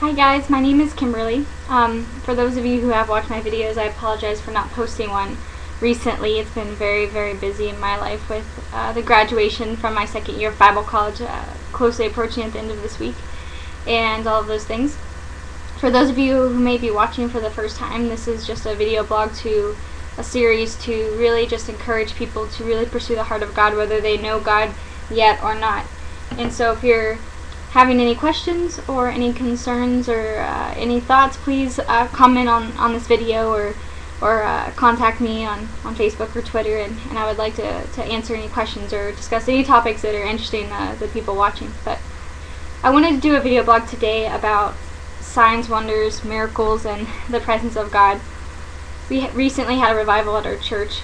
Hi guys, my name is Kimberly. For those of you who have watched my videos, I apologize for not posting one recently. It's been very, very busy in my life with the graduation from my second year of Bible college closely approaching at the end of this week and all of those things. For those of you who may be watching for the first time, this is just a video blog to a series to really just encourage people to really pursue the heart of God, whether they know God yet or not. And so if you're having any questions or any concerns or any thoughts, please comment on this video or contact me on Facebook or Twitter, and I would like to answer any questions or discuss any topics that are interesting the people watching. But I wanted to do a video blog today about signs, wonders, miracles, and the presence of God. We recently had a revival at our church.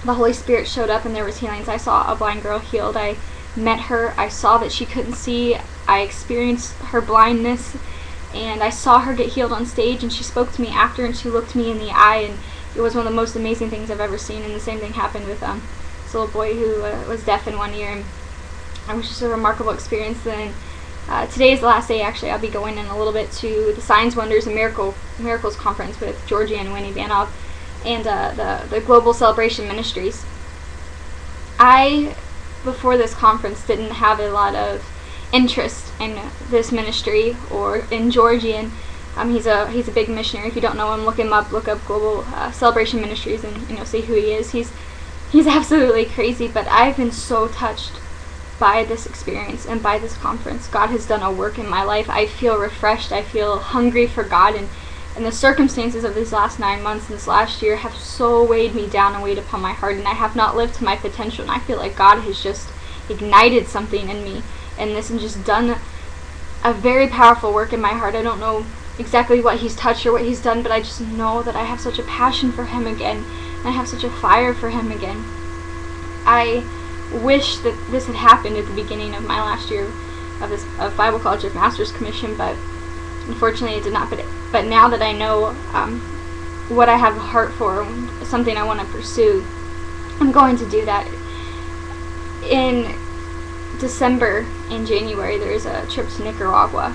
The Holy Spirit showed up and there was healings. I saw a blind girl healed. I met her. I saw that she couldn't see. I experienced her blindness, and I saw her get healed on stage, and she spoke to me after, and she looked me in the eye, and it was one of the most amazing things I've ever seen. And the same thing happened with this little boy who was deaf in one ear, and it was just a remarkable experience. Then today is the last day. Actually, I'll be going in a little bit to the Signs, Wonders, and Miracles conference with Georgie and Winnie Banov and the Global Celebration Ministries. I, before this conference, didn't have a lot of interest in this ministry or in Georgie, and he's a big missionary. If you don't know him, look him up. Look up Global Celebration Ministries, and see who he is. He's absolutely crazy. But I've been so touched by this experience and by this conference. God has done a work in my life. I feel refreshed. I feel hungry for God, and the circumstances of these last 9 months and this last year have so weighed me down and weighed upon my heart, and I have not lived to my potential, and I feel like God has just ignited something in me and this and just done a very powerful work in my heart. I don't know exactly what he's touched or what he's done, but I just know that I have such a passion for him again, and I have such a fire for him again. I wish that this had happened at the beginning of my last year of Bible College of Master's Commission, but unfortunately it did not. But now that I know what I have a heart for, something I want to pursue, I'm going to do that. In December and January, there's a trip to Nicaragua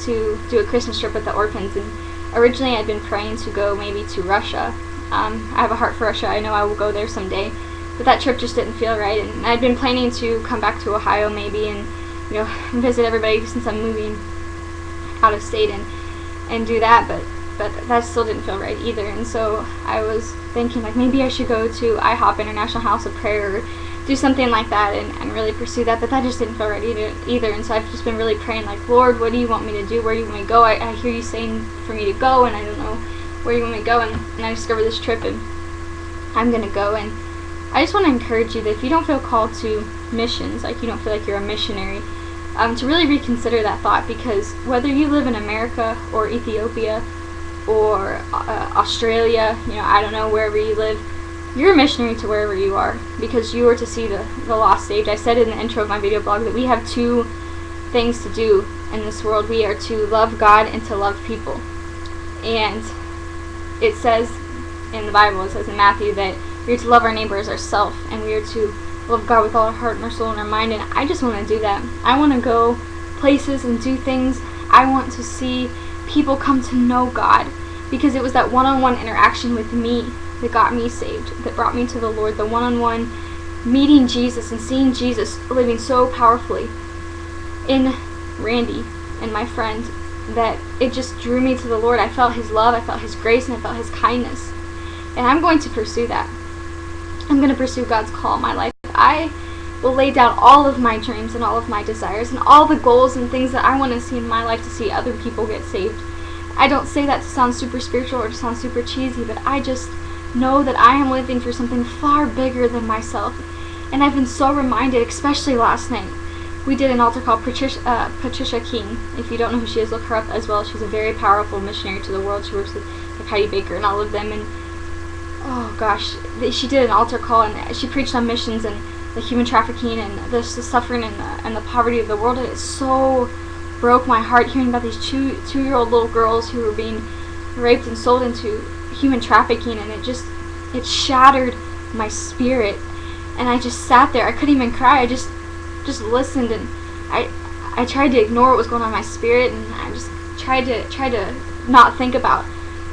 to do a Christmas trip with the orphans, and originally I'd been praying to go maybe to Russia. I have a heart for Russia. I know I will go there someday, but that trip just didn't feel right, and I'd been planning to come back to Ohio maybe and visit everybody since I'm moving out of state and do that, but that still didn't feel right either. And so I was thinking, like, maybe I should go to IHOP, International House of Prayer, or do something like that and really pursue that, but that just didn't feel right either. And so I've just been really praying, like, Lord, what do you want me to do? Where do you want me to go? I hear you saying for me to go, and I don't know where you want me to go, and I discovered this trip, and I'm going to go. And I just want to encourage you that if you don't feel called to missions, like you don't feel like you're a missionary, to really reconsider that thought, because whether you live in America or Ethiopia or Australia, I don't know, wherever you live, you're a missionary to wherever you are, because you are to see the lost saved. I said in the intro of my video blog that we have two things to do in this world. We are to love God and to love people. And it says in the Bible, it says in Matthew, that we are to love our neighbor as ourselves, and we are to love God with all our heart and our soul and our mind. And I just want to do that. I want to go places and do things. I want to see people come to know God, because it was that one-on-one interaction with me that got me saved, that brought me to the Lord, the one-on-one meeting Jesus and seeing Jesus living so powerfully in Randy and my friend, that it just drew me to the Lord. I felt his love, I felt his grace, and I felt his kindness. And I'm going to pursue that. I'm going to pursue God's call in my life. I will lay down all of my dreams and all of my desires and all the goals and things that I want to see in my life to see other people get saved. I don't say that to sound super spiritual or to sound super cheesy, but I just know that I am living for something far bigger than myself. And I've been so reminded, especially last night. We did an altar call. Patricia King, if you don't know who she is, look her up as well. She's a very powerful missionary to the world. She works with Heidi Baker and all of them, and oh gosh, she did an altar call, and she preached on missions and the human trafficking and the suffering and the poverty of the world. And it so broke my heart hearing about these two-year-old little girls who were being raped and sold into human trafficking, and it shattered my spirit. And I just sat there. I couldn't even cry. I just listened, and I tried to ignore what was going on in my spirit, and I just tried to not think about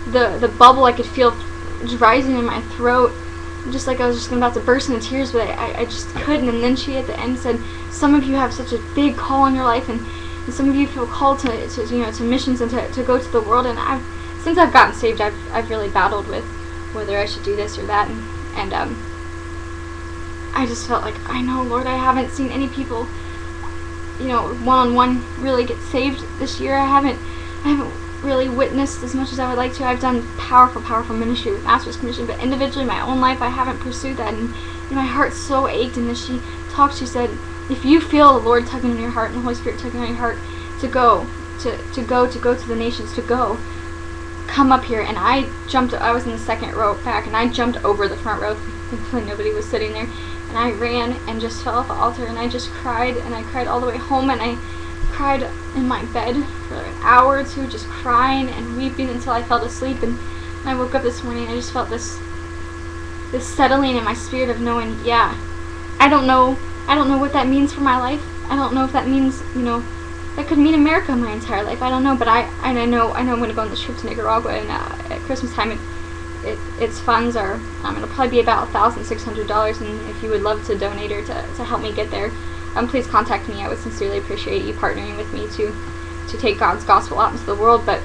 the bubble I could feel just rising in my throat, just like I was just about to burst into tears, but I just couldn't. And then she at the end said, some of you have such a big call in your life, and some of you feel called to missions and to go to the world. And since I've gotten saved, I've really battled with whether I should do this or that, and I just felt like, I know, Lord, I haven't seen any people, one-on-one really get saved this year. I haven't really witnessed as much as I would like to. I've done powerful ministry with Master's Commission, but individually, my own life, I haven't pursued that, and my heart so ached. And as she talked, she said, if you feel the Lord tugging on your heart and the Holy Spirit tugging on your heart to go to the nations, to go, come up here. And I was in the second row back, and I jumped over the front row, thankfully nobody was sitting there, and I ran and just fell off the altar, and I just cried, and I cried all the way home, and I cried in my bed for an hour or two, just crying and weeping until I fell asleep. And when I woke up this morning, I just felt this settling in my spirit of knowing, I don't know what that means for my life. I don't know if that means, that could mean America my entire life. I don't know, but I know I'm going to go on this trip to Nicaragua, and at Christmas time, its funds are, it'll probably be about $1,600, and if you would love to donate or to help me get there, please contact me. I would sincerely appreciate you partnering with me to take God's gospel out into the world. But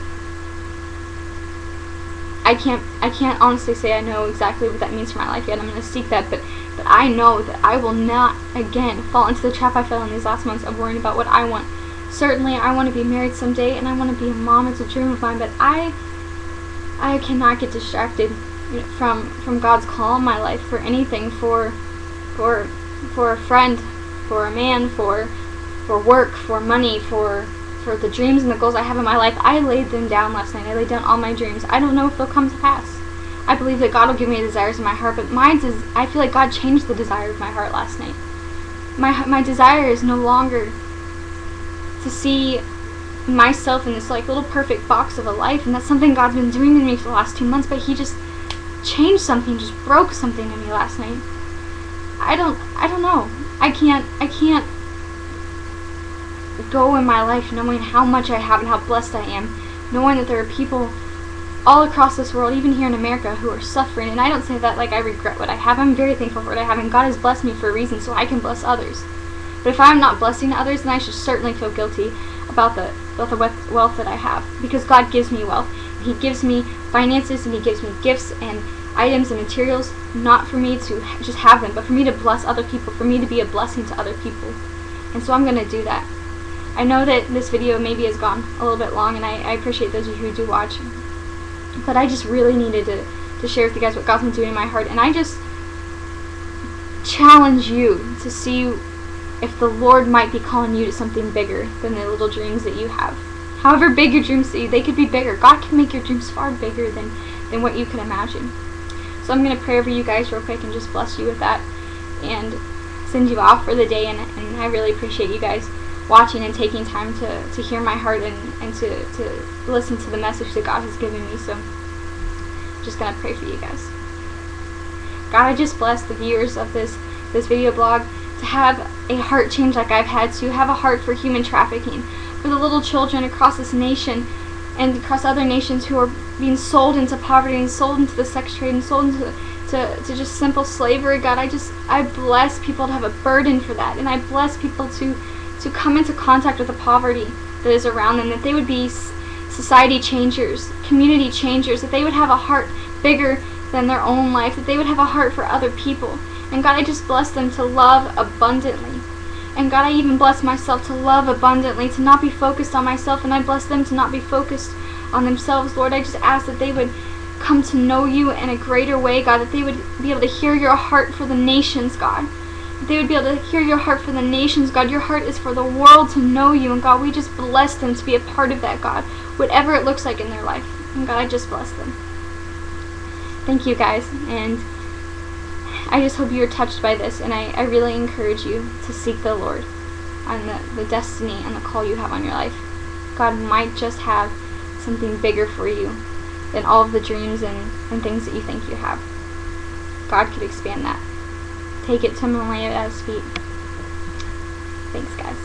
I can't honestly say I know exactly what that means for my life yet. I'm going to seek that, but I know that I will not again fall into the trap I fell in these last months of worrying about what I want. Certainly, I want to be married someday, and I want to be a mom. It's a dream of mine, but I cannot get distracted from God's call in my life for anything, for a friend, for a man, for work, for money, for the dreams and the goals I have in my life. I laid them down last night. I laid down all my dreams. I don't know if they'll come to pass. I believe that God will give me the desires of my heart, but I feel like God changed the desire of my heart last night. My desire is no longer to see myself in this little perfect box of a life, and that's something God's been doing in me for the last 2 months, but He just changed something, just broke something in me last night. I don't know. I can't go in my life knowing how much I have and how blessed I am, knowing that there are people all across this world, even here in America, who are suffering. And I don't say that like I regret what I have. I'm very thankful for what I have, and God has blessed me for a reason so I can bless others. But if I'm not blessing others, then I should certainly feel guilty about the wealth that I have, because God gives me wealth. He gives me finances, and He gives me gifts and items and materials, not for me to just have them, but for me to bless other people, for me to be a blessing to other people. And so I'm going to do that. I know that this video maybe has gone a little bit long, and I appreciate those of you who do watch, but I just really needed to share with you guys what God's been doing in my heart. And I just challenge you to see if the Lord might be calling you to something bigger than the little dreams that you have. However big your dreams be, they could be bigger. God can make your dreams far bigger than what you can imagine. So I'm going to pray over you guys real quick and just bless you with that and send you off for the day. And I really appreciate you guys watching and taking time to hear my heart and to listen to the message that God has given me. So I'm just going to pray for you guys. God, I just bless the viewers of this video blog to have a heart change like I've had, to have a heart for human trafficking, for the little children across this nation and across other nations who are being sold into poverty and sold into the sex trade and sold into to just simple slavery. God, I bless people to have a burden for that, and I bless people to come into contact with the poverty that is around them, that they would be society changers, community changers, that they would have a heart bigger than their own life, that they would have a heart for other people. And God, I just bless them to love abundantly. And God, I even bless myself to love abundantly, to not be focused on myself, and I bless them to not be focused on themselves. Lord, I just ask that they would come to know you in a greater way, God, that they would be able to hear your heart for the nations, God. That they would be able to hear your heart for the nations, God. Your heart is for the world to know you, and God, we just bless them to be a part of that, God, whatever it looks like in their life. And God, I just bless them. Thank you, guys, and I just hope you're touched by this, and I really encourage you to seek the Lord on the destiny and the call you have on your life. God might just have something bigger for you than all of the dreams and things that you think you have. God could expand that. Take it to Him and lay it at His feet. Thanks, guys.